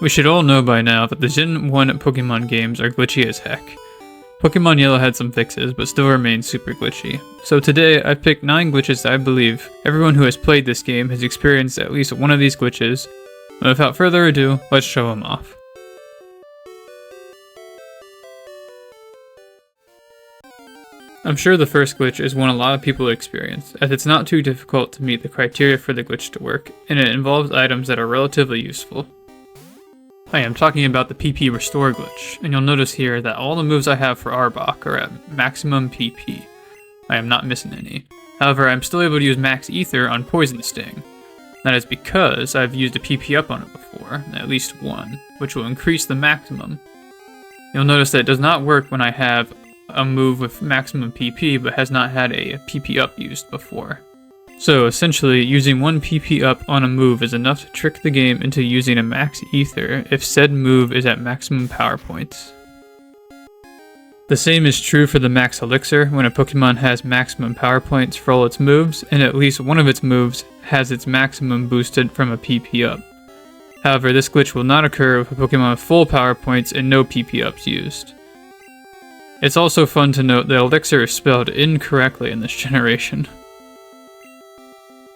We should all know by now that the Gen 1 Pokemon games are glitchy as heck. Pokemon Yellow had some fixes, but still remains super glitchy. So today, I've picked 9 glitches that I believe everyone who has played this game has experienced at least one of these glitches, and without further ado, let's show them off. I'm sure the first glitch is one a lot of people experience, as it's not too difficult to meet the criteria for the glitch to work, and it involves items that are relatively useful. I am talking about the PP Restore glitch, and you'll notice here that all the moves I have for Arbok are at maximum PP. I am not missing any. However, I'm still able to use Max Ether on Poison Sting. That is because I've used a PP up on it before, at least one, which will increase the maximum. You'll notice that it does not work when I have a move with maximum PP but has not had a PP up used before. So essentially, using one PP up on a move is enough to trick the game into using a Max Ether if said move is at maximum power points. The same is true for the Max Elixir when a Pokemon has maximum power points for all its moves, and at least one of its moves has its maximum boosted from a PP up. However, this glitch will not occur with a Pokemon with full power points and no PP ups used. It's also fun to note that Elixir is spelled incorrectly in this generation.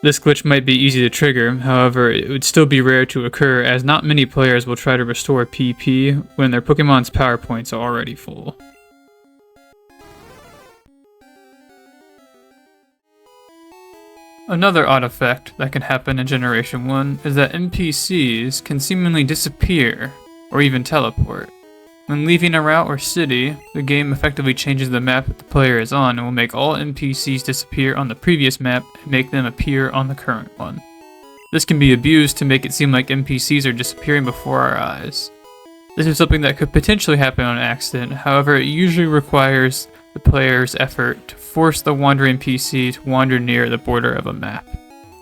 This glitch might be easy to trigger, however, it would still be rare to occur as not many players will try to restore PP when their Pokemon's power points are already full. Another odd effect that can happen in Generation 1 is that NPCs can seemingly disappear, or even teleport. When leaving a route or city, the game effectively changes the map that the player is on and will make all NPCs disappear on the previous map and make them appear on the current one. This can be abused to make it seem like NPCs are disappearing before our eyes. This is something that could potentially happen on accident, however it usually requires the player's effort to force the wandering NPC to wander near the border of a map.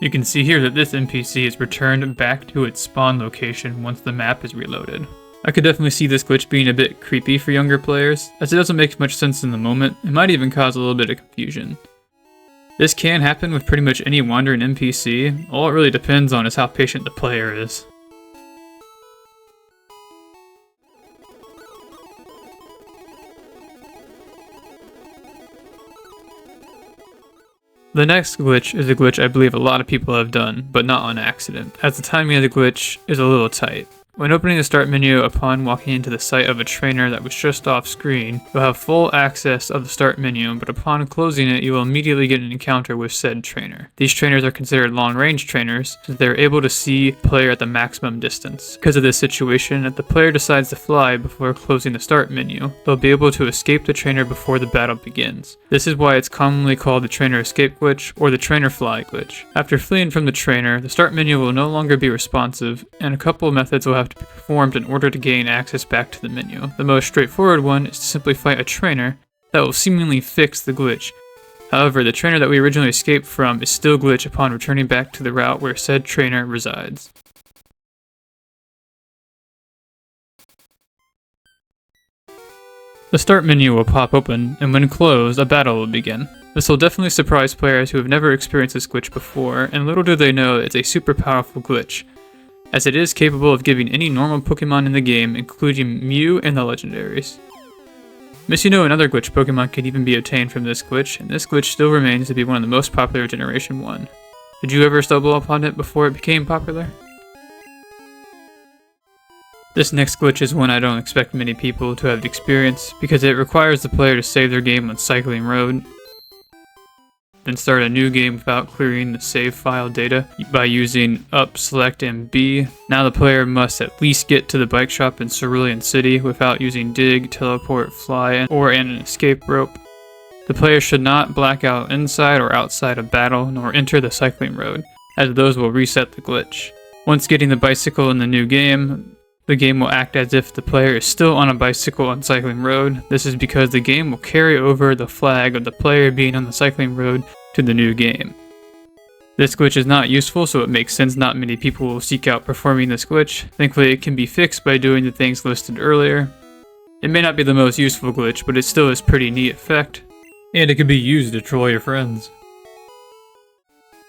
You can see here that this NPC is returned back to its spawn location once the map is reloaded. I could definitely see this glitch being a bit creepy for younger players, as it doesn't make much sense in the moment, and might even cause a little bit of confusion. This can happen with pretty much any wandering NPC, all it really depends on is how patient the player is. The next glitch is a glitch I believe a lot of people have done, but not on accident, as the timing of the glitch is a little tight. When opening the start menu upon walking into the site of a trainer that was just off screen, you'll have full access of the start menu, but upon closing it, you will immediately get an encounter with said trainer. These trainers are considered long-range trainers, since they're able to see the player at the maximum distance. Because of this situation, if the player decides to fly before closing the start menu, they'll be able to escape the trainer before the battle begins. This is why it's commonly called the trainer escape glitch, or the trainer fly glitch. After fleeing from the trainer, the start menu will no longer be responsive, and a couple of methods will have to be performed in order to gain access back to the menu. The most straightforward one is to simply fight a trainer that will seemingly fix the glitch. However, the trainer that we originally escaped from is still glitched upon returning back to the route where said trainer resides. The start menu will pop open, and when closed, a battle will begin. This will definitely surprise players who have never experienced this glitch before, and little do they know it's a super powerful glitch, as it is capable of giving any normal Pokemon in the game, including Mew and the legendaries. Another glitch Pokemon can even be obtained from this glitch, and this glitch still remains to be one of the most popular Generation 1. Did you ever stumble upon it before it became popular? This next glitch is one I don't expect many people to have experienced, because it requires the player to save their game on Cycling Road, then start a new game without clearing the save file data by using up, select, and B. Now the player must at least get to the bike shop in Cerulean City without using dig, teleport, fly, or an escape rope. The player should not black out inside or outside of battle, nor enter the Cycling Road, as those will reset the glitch. Once getting the bicycle in the new game, the game will act as if the player is still on a bicycle on Cycling Road. This is because the game will carry over the flag of the player being on the Cycling Road to the new game. This glitch is not useful, so it makes sense not many people will seek out performing this glitch. Thankfully, it can be fixed by doing the things listed earlier. It may not be the most useful glitch, but it still is pretty neat effect, and it can be used to troll your friends.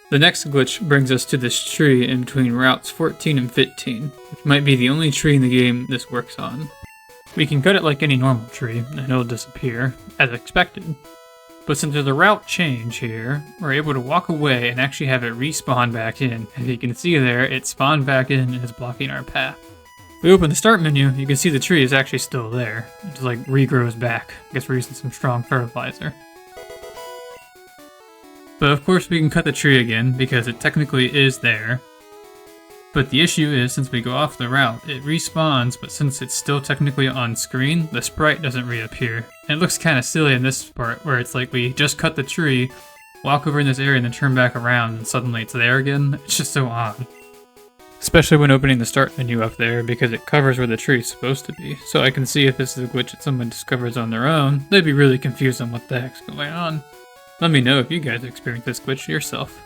The next glitch brings us to this tree in between routes 14 and 15, which might be the only tree in the game this works on. We can cut it like any normal tree, and it'll disappear, as expected. But since there's a route change here, we're able to walk away and actually have it respawn back in. As you can see there, it spawned back in and is blocking our path. If we open the start menu, you can see the tree is actually still there. It just like regrows back. I guess we're using some strong fertilizer. But of course we can cut the tree again because it technically is there. But the issue is, since we go off the route, it respawns, but since it's still technically on screen, the sprite doesn't reappear. And it looks kind of silly in this part, where it's like we just cut the tree, walk over in this area, and then turn back around, and suddenly it's there again. It's just so odd. Especially when opening the start menu up there, because it covers where the tree is supposed to be. So I can see if this is a glitch that someone discovers on their own, they'd be really confused on what the heck's going on. Let me know if you guys experience this glitch yourself.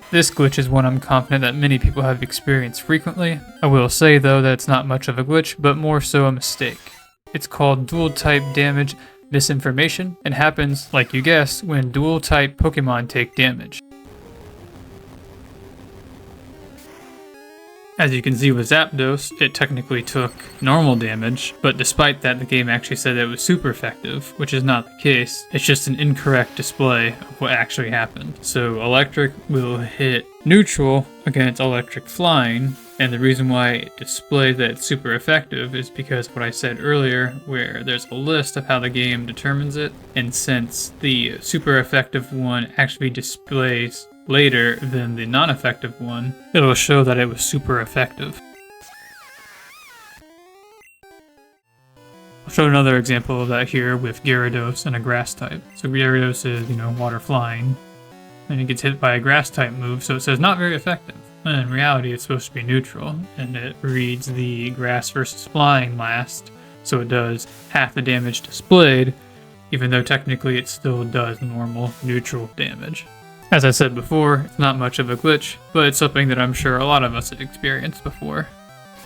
This glitch is one I'm confident that many people have experienced frequently. I will say though that it's not much of a glitch, but more so a mistake. It's called dual type damage misinformation, and happens, like you guessed, when dual type Pokemon take damage. As you can see with Zapdos, it technically took normal damage, but despite that the game actually said that it was super effective, which is not the case. It's just an incorrect display of what actually happened. So electric will hit neutral against electric flying, and the reason why it displays that it's super effective is because of what I said earlier, where there's a list of how the game determines it, and since the super effective one actually displays later than the non-effective one, it'll show that it was super effective. I'll show another example of that here with Gyarados and a grass type. So Gyarados is, water flying, and it gets hit by a grass type move, so it says not very effective. And in reality, it's supposed to be neutral, and it reads the grass versus flying last, so it does half the damage displayed, even though technically it still does normal neutral damage. As I said before, it's not much of a glitch, but it's something that I'm sure a lot of us have experienced before.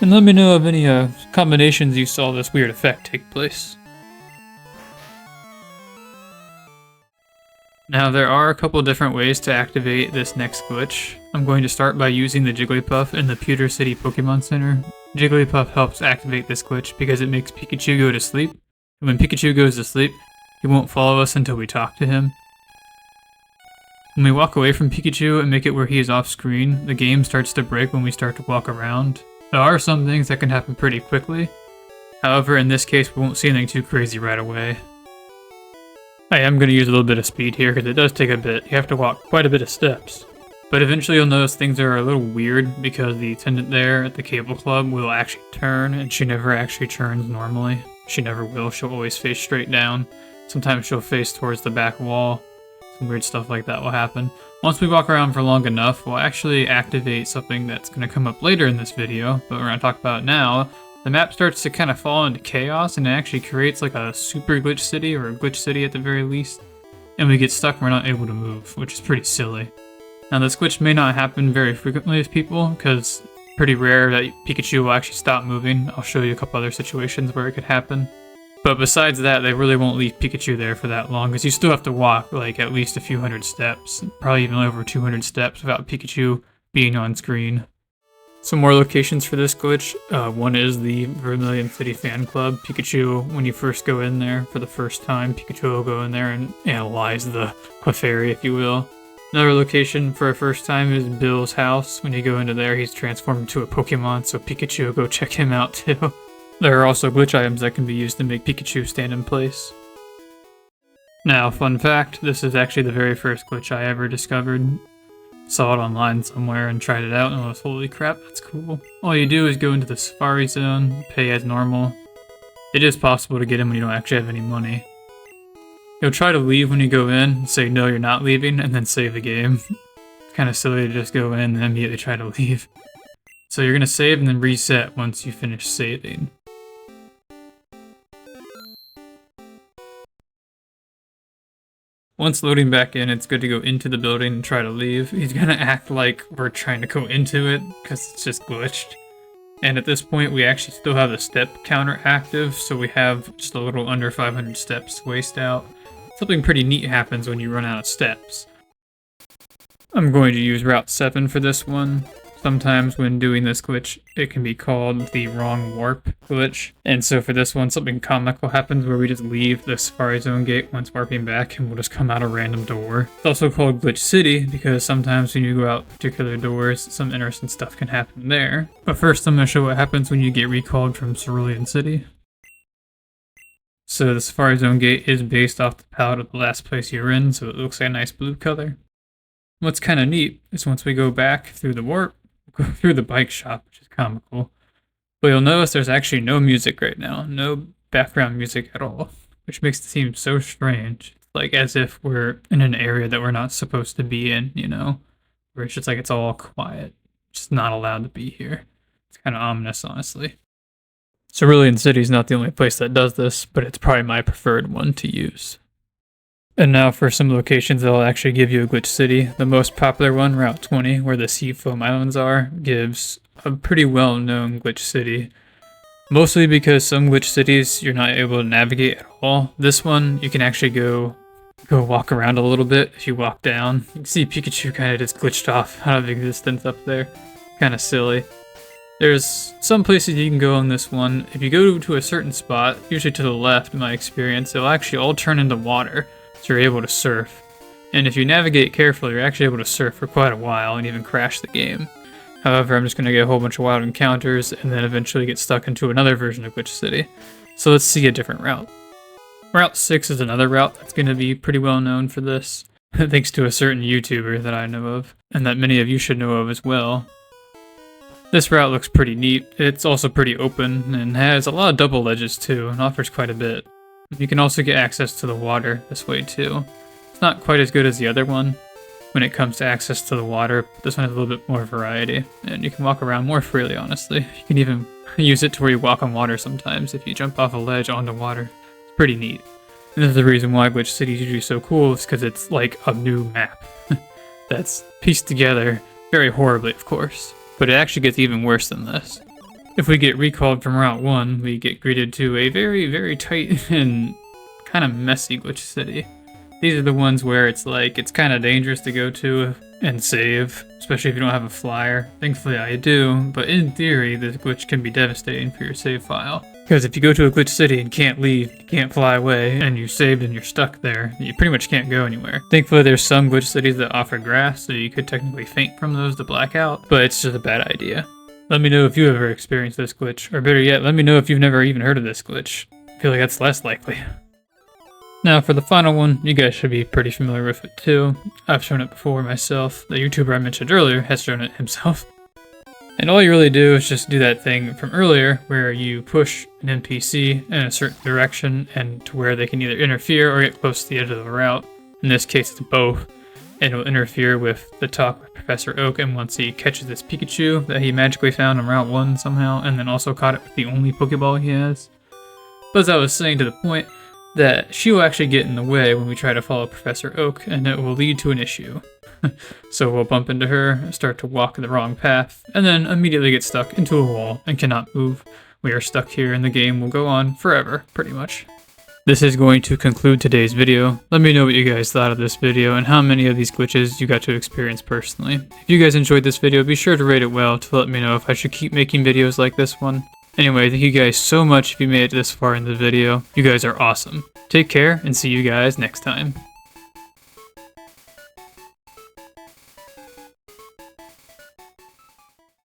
And let me know of any combinations you saw this weird effect take place. Now there are a couple different ways to activate this next glitch. I'm going to start by using the Jigglypuff in the Pewter City Pokemon Center. Jigglypuff helps activate this glitch because it makes Pikachu go to sleep. And when Pikachu goes to sleep, he won't follow us until we talk to him. When we walk away from Pikachu and make it where he is off screen, the game starts to break when we start to walk around. There are some things that can happen pretty quickly. However, in this case, we won't see anything too crazy right away. I am going to use a little bit of speed here because it does take a bit. You have to walk quite a bit of steps. But eventually you'll notice things are a little weird because the attendant there at the cable club will actually turn, and she never actually turns normally. She never will. She'll always face straight down. Sometimes she'll face towards the back wall. Some weird stuff like that will happen. Once we walk around for long enough, we'll actually activate something that's going to come up later in this video, but we're going to talk about it now. The map starts to kind of fall into chaos, and it actually creates like a super glitch city, or a glitch city at the very least. And we get stuck and we're not able to move, which is pretty silly. Now this glitch may not happen very frequently with people, because it's pretty rare that Pikachu will actually stop moving. I'll show you a couple other situations where it could happen. But besides that, they really won't leave Pikachu there for that long, because you still have to walk like at least a few hundred steps, probably even over 200 steps without Pikachu being on screen. Some more locations for this glitch. One is the Vermilion City Fan Club. Pikachu, when you first go in there for the first time, Pikachu will go in there and analyze the Clefairy, if you will. Another location for a first time is Bill's house. When you go into there, he's transformed into a Pokemon, so Pikachu will go check him out too. There are also glitch items that can be used to make Pikachu stand in place. Now, fun fact, this is actually the very first glitch I ever discovered. Saw it online somewhere and tried it out and was holy crap, that's cool. All you do is go into the Safari Zone, pay as normal. It is possible to get in when you don't actually have any money. You'll try to leave when you go in, say no you're not leaving, and then save the game. It's kind of silly to just go in and then immediately try to leave. So you're going to save and then reset once you finish saving. Once loading back in, it's good to go into the building and try to leave. He's gonna act like we're trying to go into it, because it's just glitched. And at this point, we actually still have the step counter active, so we have just a little under 500 steps to waste out. Something pretty neat happens when you run out of steps. I'm going to use Route 7 for this one. Sometimes when doing this glitch, it can be called the wrong warp glitch. And so for this one, something comical happens where we just leave the Safari Zone gate once warping back and we'll just come out a random door. It's also called Glitch City because sometimes when you go out particular doors, some interesting stuff can happen there. But first I'm going to show what happens when you get recalled from Cerulean City. So the Safari Zone gate is based off the palette of the last place you're in, so it looks like a nice blue color. What's kind of neat is once we go back through the warp, go through the bike shop, which is comical. But you'll notice there's actually no music right now, no background music at all, which makes it seem so strange. It's like as if we're in an area that we're not supposed to be in, you know, where it's just like it's all quiet, just not allowed to be here. It's kind of ominous, honestly. Cerulean City is not the only place that does this, but it's probably my preferred one to use. And now for some locations that'll actually give you a glitch city. The most popular one, Route 20, where the sea foam islands are, gives a pretty well-known glitch city. Mostly because some glitch cities you're not able to navigate at all. This one, you can actually go walk around a little bit if you walk down. You can see Pikachu kind of just glitched off out of existence up there. Kind of silly. There's some places you can go on this one. If you go to a certain spot, usually to the left in my experience, it'll actually all turn into water. So you're able to surf. And if you navigate carefully, you're actually able to surf for quite a while and even crash the game. However, I'm just going to get a whole bunch of wild encounters and then eventually get stuck into another version of Glitch City. So let's see a different route. Route 6 is another route that's going to be pretty well known for this, thanks to a certain YouTuber that I know of, and that many of you should know of as well. This route looks pretty neat. It's also pretty open and has a lot of double ledges too and offers quite a bit. You can also get access to the water this way too. It's not quite as good as the other one when it comes to access to the water, but this one has a little bit more variety, and you can walk around more freely, honestly. You can even use it to where you walk on water sometimes if you jump off a ledge onto water. It's pretty neat. And this is the reason why Glitch City is usually so cool, is because it's like a new map that's pieced together very horribly, of course, but it actually gets even worse than this. If we get recalled from Route 1, we get greeted to a very, very tight and kind of messy glitch city. These are the ones where it's like, it's kind of dangerous to go to and save, especially if you don't have a flyer. Thankfully I do, but in theory, this glitch can be devastating for your save file. Because if you go to a glitch city and can't leave, you can't fly away, and you're saved and you're stuck there, you pretty much can't go anywhere. Thankfully there's some glitch cities that offer grass, so you could technically faint from those to black out, but it's just a bad idea. Let me know if you ever experienced this glitch, or better yet, let me know if you've never even heard of this glitch. I feel like that's less likely. Now for the final one, you guys should be pretty familiar with it too. I've shown it before myself. The YouTuber I mentioned earlier has shown it himself. And all you really do is just do that thing from earlier where you push an NPC in a certain direction and to where they can either interfere or get close to the edge of the route. In this case it's both. And it'll interfere with the talk with Professor Oak, and once he catches this Pikachu that he magically found on Route 1 somehow, and then also caught it with the only Pokeball he has. But as I was saying, to the point that she will actually get in the way when we try to follow Professor Oak, and it will lead to an issue. So we'll bump into her, start to walk the wrong path, and then immediately get stuck into a wall and cannot move. We are stuck here and the game will go on forever, pretty much. This is going to conclude today's video. Let me know what you guys thought of this video and how many of these glitches you got to experience personally. If you guys enjoyed this video, be sure to rate it well to let me know if I should keep making videos like this one. Anyway, thank you guys so much if you made it this far in the video. You guys are awesome. Take care and see you guys next time.